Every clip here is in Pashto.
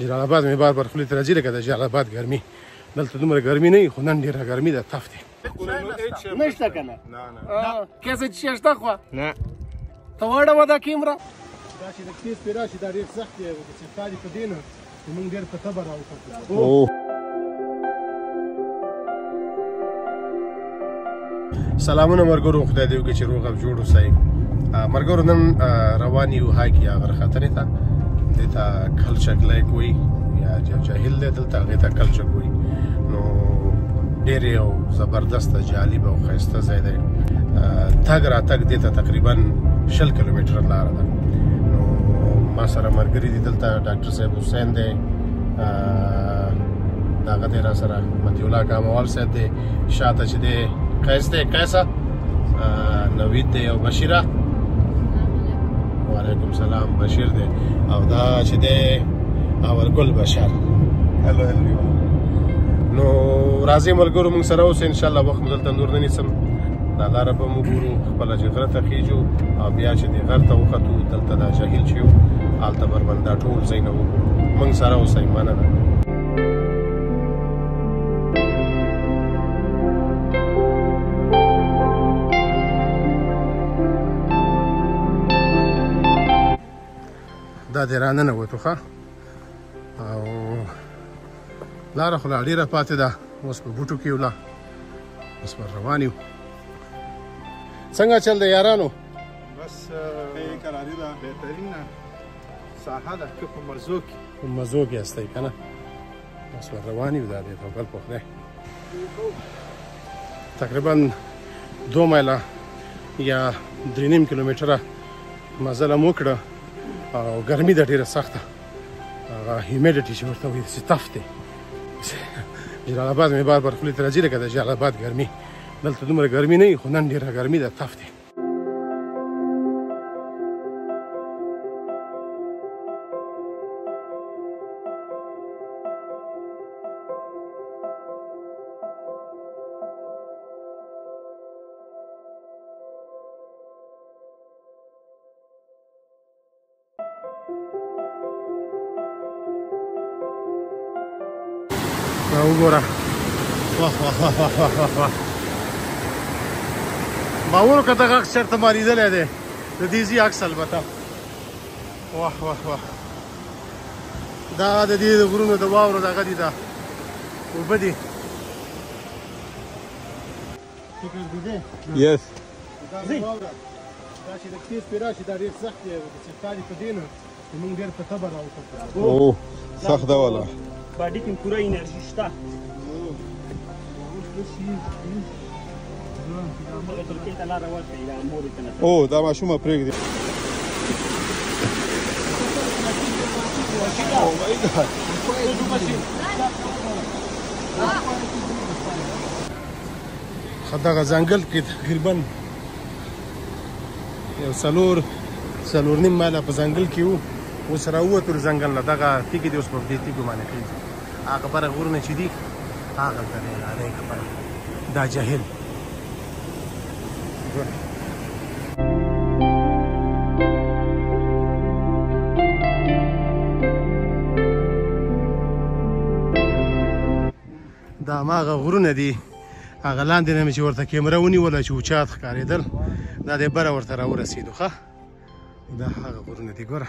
جلال آباد مې بار بار خولې ته راځي لکه د جلال آباد ګرمي. دلته دومره ګرمي نه وي خو نن ډېره ګرمي ده، تف دی. نشته که نه؟ کیسه چې شته خو نه ته واړوه دا کیمره. دا چې د تیز پې راشي دا ډېر سخت دی، چې تا دې په دې نه زمونږ ډېر په تبه راوختو. سلامونه ملګرو، خدای دې وکړي چې روغ او جوړ اوسئ. ملګرو نن روان یو هایک یا غرختنې ته، دې ته کلچک لیک وایي یا جاهل دی، دلته هغې ته کلچک وایي. نو ډېر یو زبردسته جالب او ښایسته ځای دی. تګ راتګ دې ته تقریبا 20 کیلومتره لاره ده. نو ما سره ملګري دي دلته ډاکټر صاحب حسین دی، دغه دی را سره مطیع الله کاموال صاحب دی، شاته چې دی قیس دی، قیسه نوید دی او بشیره. وعلیکم سلام، بشیر دی او دا چې دی اورګل بشر. هلو نو راځئ ملګرو موږ سره اوسئ، انشاءالله وخت مو دلته نور نه نیسم. دا لاره به مو ګورو، خپله چې غره ته خیږو او بیا چې دې غر ته وختو دلته دا جهیل چې یو هلته بربند دا ټول ځایونه وګورو. موږ سره اوسئ، مننه. دا دې راننوتو ښه، او لاره خو لا ډېره پاتې ده، اوس په بوټو کې یو، لا اوس پر روان یو. څنګه چل دی یارانو؟ بس قراري ده، بهترینه ساحه ده که په مرزو کې. په مزو کې هستئ که نه؟ اوس پر روان یو. دا دی توکل په خدای. تقریبا 2 مایله یا 3.5 کیلومتره مزله مو وکړه او ګرمي ده ډېره سخته، هغه هیومیډیټي چې ورته وایي داسې تف دی. جلال آباد مې بار بار خولې ته راځي لکه د جلال آباد ګرمي. دلته دومره ګرمي نه وي خو نن ډېره ګرمي ده، تف دی. وګوره واه واه واه واه واه، باور وکړه دغه عکس چېرته ما لیدلی دی، د دې ځي عکس البته. واه واه واه، دا د دې د غرونو د واورو دغه دي، دا اوبه دي. فکر دې دی؟ یس. دا واوره دا چې د تیز پې راشي دا ډېر سخت دی، چې تا دې په دې نه زمونږ ډېر په تبه راوختو. اوه سخت ده والا. باډي کې پوره انرژي شته. او دا ماشومه پرېږدي. دغه ځنګل کې تقریبا یو 4.5 مایله په ځنګل کې وو. اوس راووتو د ځنګل نه، دغه تیږې دي اوس په دې تیږو باندې خېږي. هغه بره غرونه چې دي هغلته دی، راځئ خبره دا جهیل. دا هماغه غرونه دي، هغه لاندې نه مې چې ورته کیمره ونیوله چې اوچات ښکارېدل، دا دی بره ورته راورسېدو. ښه دا هغه غرونه دي، ګوره.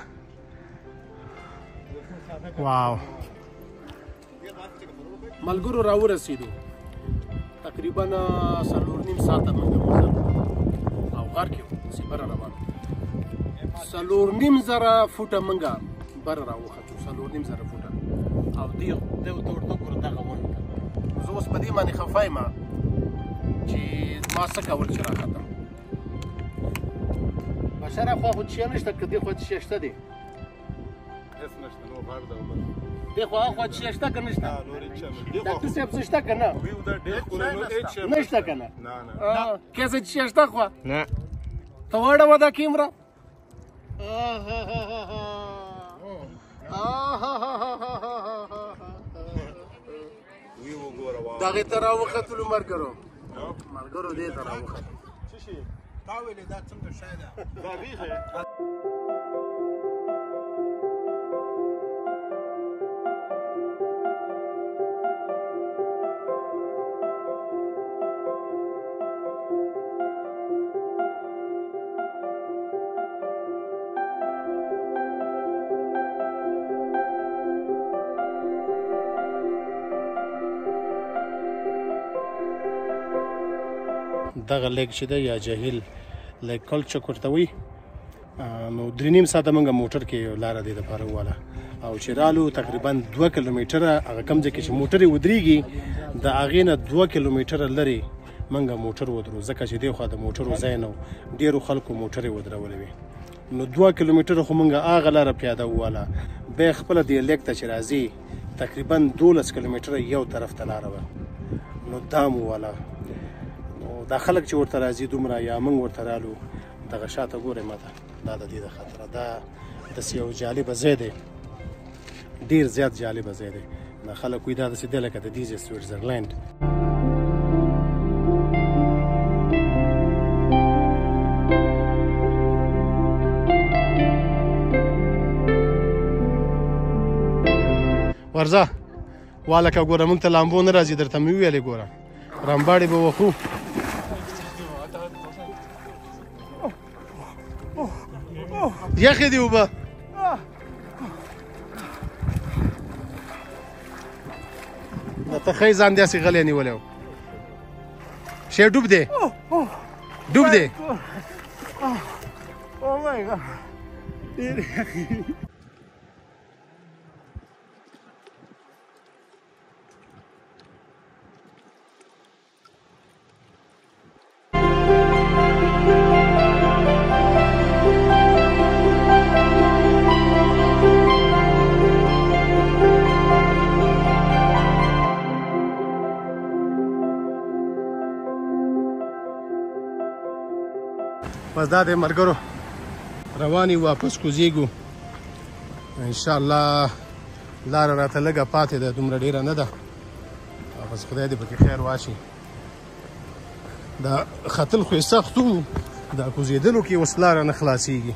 واو ملګرو راورسېدو، تقریبا 4.5 ساعته موږ مزل او غار کې اوسې بره روان 4.5 فوټه موږ بره راوختو، 4.5 فوټه. او دې ورته ګوره دغه ونه، زه اوس په دې باندې خفه یم چې ما څه کول چې راختم. بشره خوا خو شی نشته، که دې خوا شی شته دی؟ هېڅ نشته، نو غار ده. دې خوا هغه خوا شی شته که نشته؟ ډاکټر صاحب څه شته که نه؟ نشته که نه؟ کیسه چې شی شته خوا نه؟ ته واړوه دا کیمره. دغې ته راوختلو ملګرو، دې ته راوختلو. څه شي تا ویلې دا څنګه شی ده؟ دا بیخي دغه لیک چې دی یا جهیل لیک کلچک ورته وایي. نو 3.5 ساعته موږ موټر کې لاره دی دپاره وواله او چې رالو تقریبا 2 کیلومیټره هغه کوم ځای کې چې موټرې ودرېږي د هغې نه 2 کیلومیټره لرې موږ موټر ودرو ځکه چې دې خوا د موټرو ځای نه و ډېرو خلکو موټرې ودرولې وې. نو 2 کیلومیټره خو موږ هغه لاره پیاده وواله. بیا خپله دې لیک ته چې راځي تقریبا 12 کیلومیټره یو طرف ته لاره وه. نو دا مو وواله. نو دا خلک چې ورته راځي دومره یا موږ ورته رالو دغه شاته ګورئ ماته دا د دې د خطره دا داسې یو جالبه ځای دی ډېر زیات جالبه ځای دی. دا خلک وایي دا داسې دی لکه د دې سویټزرلینډ. ورځه والکه ګوره موږ ته لامبو نه راځي درته مې وویلې ګوره رمباړې به وخو. یخې دي اوبه ته ښی ځان داسې غلی نیولی و شی ډوب دی ډوب دی. بس دا دی ملګرو روان یو واپس کوزیږو انشاءالله. لاره راته لږه پاتې ده دومره ډېره نه ده. بس خدای دې پکې خیر واچي. دا ختل خو یې سخت و دا کوزېدلو کې اوس لاره نه خلاصېږي.